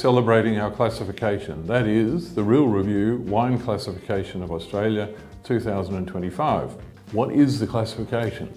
celebrating our classification. That is the Real Review Wine Classification of Australia 2025. What is the classification?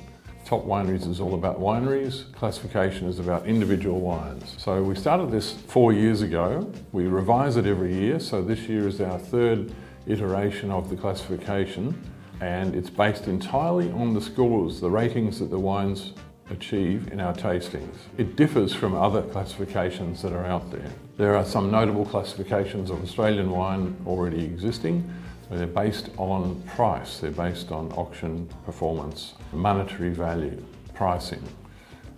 Top Wineries is all about wineries. Classification is about individual wines. So we started this 4 years ago. We revise it every year. So this year is our third iteration of the classification, and it's based entirely on the scores, the ratings that the wines achieve in our tastings. It differs from other classifications that are out there. There are some notable classifications of Australian wine already existing. They're based on price, they're based on auction performance, monetary value, pricing.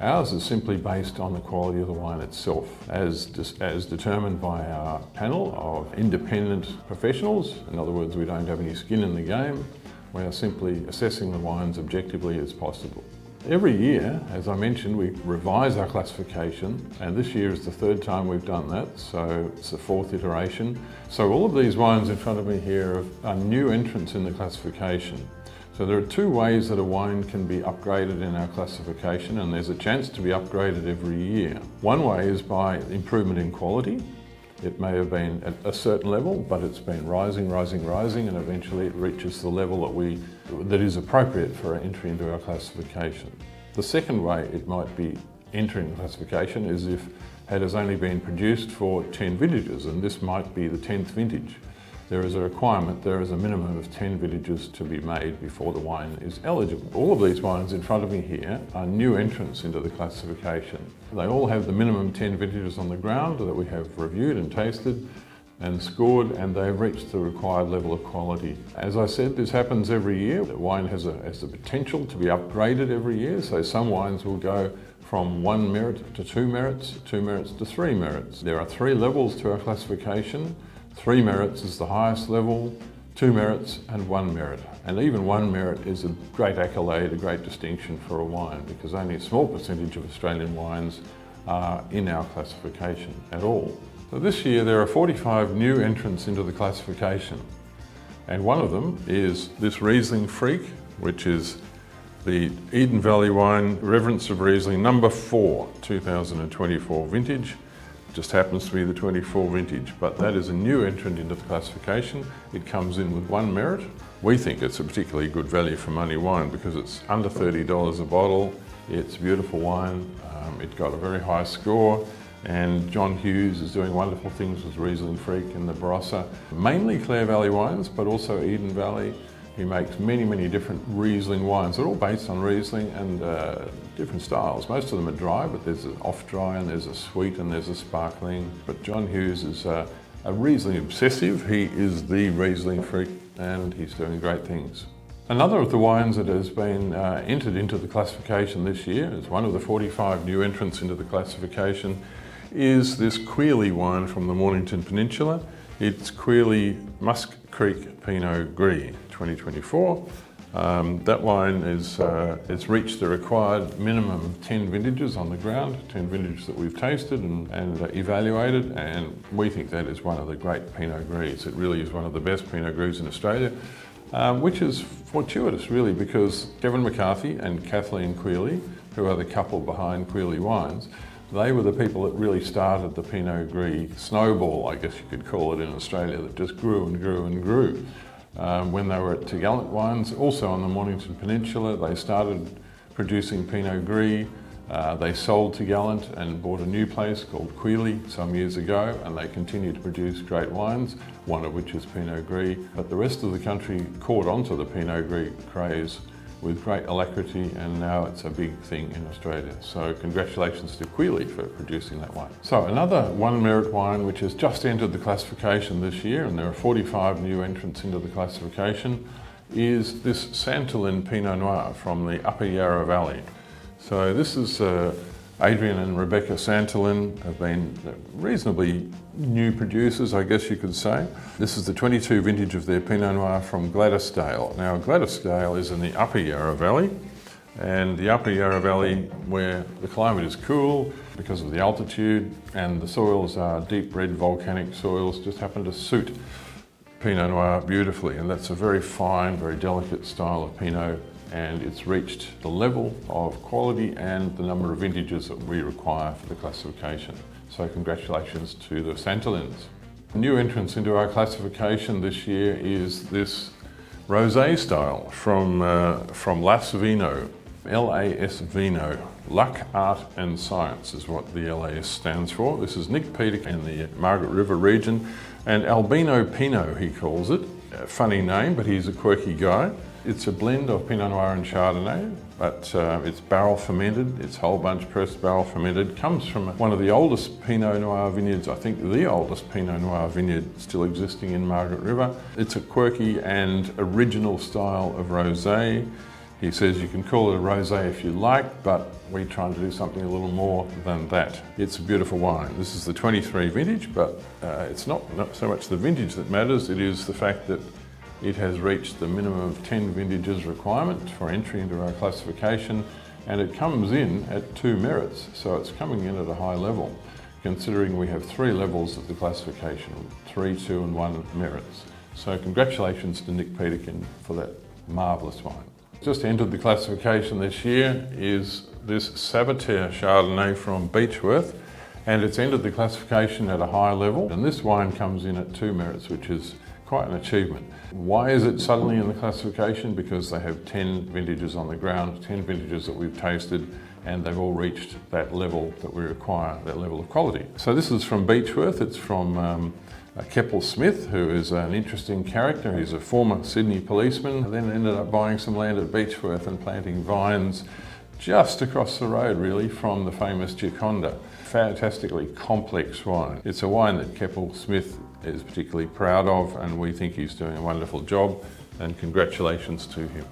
Ours is simply based on the quality of the wine itself, as determined by our panel of independent professionals. In other words, we don't have any skin in the game. We are simply assessing the wines objectively as possible. Every year, as I mentioned, we revise our classification, and this year is the third time we've done that, so it's the fourth iteration. So all of these wines in front of me here are new entrants in the classification. So there are two ways that a wine can be upgraded in our classification, and there's a chance to be upgraded every year. One way is by improvement in quality. It may have been at a certain level, but it's been rising, and eventually it reaches the level that is appropriate for entry into our classification. The second way it might be entering the classification is if it has only been produced for 10 vintages, and this might be the 10th vintage. There is a requirement, there is a minimum of 10 vintages to be made before the wine is eligible. All of these wines in front of me here are new entrants into the classification. They all have the minimum 10 vintages on the ground that we have reviewed and tasted and scored, and they've reached the required level of quality. As I said, this happens every year. The wine has the potential to be upgraded every year, so some wines will go from 1 merit to 2 merits, 2 merits to 3 merits. There are 3 levels to our classification. 3 merits is the highest level, 2 merits and 1 merit. And even 1 merit is a great accolade, a great distinction for a wine, because only a small percentage of Australian wines are in our classification at all. So this year there are 45 new entrants into the classification. And one of them is this Rieslingfreak, which is the Eden Valley wine, Reverence of Riesling, number 4, 2024 vintage. Just happens to be the 24 vintage, but that is a new entrant into the classification. It comes in with 1 merit. We think it's a particularly good value for money wine because it's under $30 a bottle. It's beautiful wine. It got a very high score, and John Hughes is doing wonderful things with Rieslingfreak in the Barossa. Mainly Clare Valley wines, but also Eden Valley. He makes many different Riesling wines. They're all based on Riesling and different styles. Most of them are dry, but there's an off-dry and there's a sweet and there's a sparkling. But John Hughes is a Riesling obsessive. He is the Rieslingfreak, and he's doing great things. Another of the wines that has been entered into the classification this year, is one of the 45 new entrants into the classification, is this Quealy wine from the Mornington Peninsula. It's Quealy Musk Creek Pinot Gris 2024. That wine it's reached the required minimum of 10 vintages on the ground, 10 vintages that we've tasted and evaluated, and we think that is one of the great Pinot Gris. It really is one of the best Pinot Gris in Australia, which is fortuitous really, because Kevin McCarthy and Kathleen Quealy, who are the couple behind Quealy Wines, they were the people that really started the Pinot Gris snowball, I guess you could call it, in Australia, that just grew and grew and grew. When they were at Gallant Wines, also on the Mornington Peninsula, they started producing Pinot Gris. They sold to Gallant and bought a new place called Quealy some years ago, and they continue to produce great wines, one of which is Pinot Gris. But the rest of the country caught onto the Pinot Gris craze with great alacrity, and now it's a big thing in Australia. So congratulations to Quealy for producing that wine. So another 1 merit wine which has just entered the classification this year, and there are 45 new entrants into the classification, is this Santolin Pinot Noir from the Upper Yarra Valley. So this is Adrian and Rebecca Santolin have been reasonably new producers, I guess you could say. This is the 22 vintage of their Pinot Noir from Gladysdale. Now, Gladysdale is in the Upper Yarra Valley, and the Upper Yarra Valley, where the climate is cool because of the altitude, and the soils are deep red volcanic soils, just happen to suit Pinot Noir beautifully, and that's a very fine, very delicate style of Pinot, and it's reached the level of quality and the number of vintages that we require for the classification. So congratulations to the Santolins. New entrance into our classification this year is this rosé style from L.A.S. Vino. L.A.S. Vino. Luck, Art and Science is what the L.A.S. stands for. This is Nick Peter in the Margaret River region, and Albino Pinot he calls it. A funny name, but he's a quirky guy. It's a blend of Pinot Noir and Chardonnay, but it's barrel fermented, it's whole bunch pressed barrel fermented. Comes from one of the oldest Pinot Noir vineyards, I think the oldest Pinot Noir vineyard still existing in Margaret River. It's a quirky and original style of rosé. He says you can call it a rosé if you like, but we're trying to do something a little more than that. It's a beautiful wine. This is the 23 vintage, but it's not so much the vintage that matters, it is the fact that it has reached the minimum of 10 vintages requirement for entry into our classification, and it comes in at 2 merits, so it's coming in at a high level, considering we have 3 levels of the classification, 3, 2 and 1 merits. So congratulations to Nick Peterkin for that marvellous wine. Just entered the classification this year is this Savaterre Chardonnay from Beechworth, and it's entered the classification at a high level, and this wine comes in at 2 merits, which is quite an achievement. Why is it suddenly in the classification? Because they have 10 vintages on the ground, 10 vintages that we've tasted, and they've all reached that level that we require, that level of quality. So this is from Beechworth. It's from Keppel Smith, who is an interesting character. He's a former Sydney policeman, then ended up buying some land at Beechworth and planting vines just across the road really from the famous Gioconda. Fantastically complex wine. It's a wine that Keppel Smith is particularly proud of, and we think he's doing a wonderful job, and congratulations to him.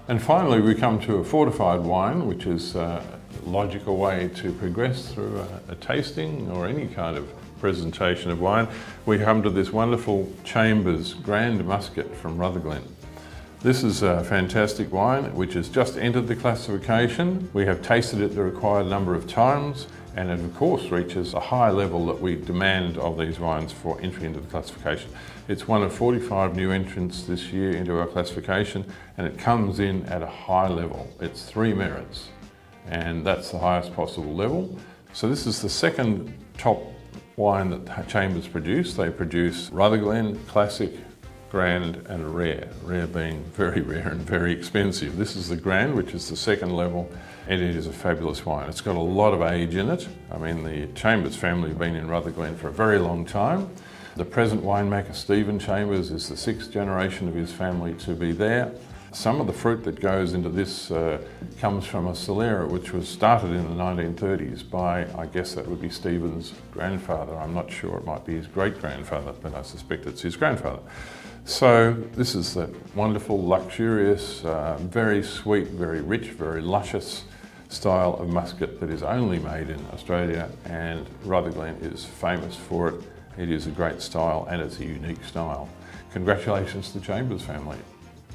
And finally we come to a fortified wine, which is a logical way to progress through a tasting or any kind of presentation of wine. We come to this wonderful Chambers Grand Muscat from Rutherglen. This is a fantastic wine which has just entered the classification. We have tasted it the required number of times, and it of course reaches a high level that we demand of these wines for entry into the classification. It's one of 45 new entrants this year into our classification, and it comes in at a high level. It's 3 merits, and that's the highest possible level. So this is the second top wine that Chambers produce. They produce Rutherglen, Classic, Grand and Rare. Rare being very rare and very expensive. This is the Grand, which is the second level, and it is a fabulous wine. It's got a lot of age in it. I mean, the Chambers family have been in Rutherglen for a very long time. The present winemaker, Stephen Chambers, is the 6th generation of his family to be there. Some of the fruit that goes into this comes from a Solera which was started in the 1930s by, I guess that would be Stephen's grandfather. I'm not sure, it might be his great-grandfather, but I suspect it's his grandfather. So this is the wonderful, luxurious, very sweet, very rich, very luscious style of muscat that is only made in Australia, and Rutherglen is famous for it. It is a great style and it's a unique style. Congratulations to the Chambers family.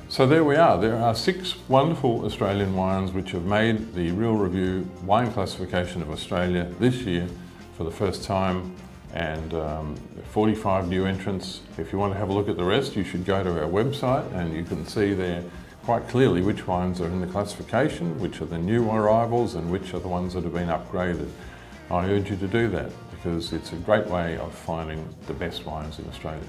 So there we are. There are 6 wonderful Australian wines which have made the Real Review wine classification of Australia this year for the first time, and 45 new entrants. If you want to have a look at the rest, you should go to our website and you can see there quite clearly which wines are in the classification, which are the new arrivals and which are the ones that have been upgraded. I urge you to do that because it's a great way of finding the best wines in Australia.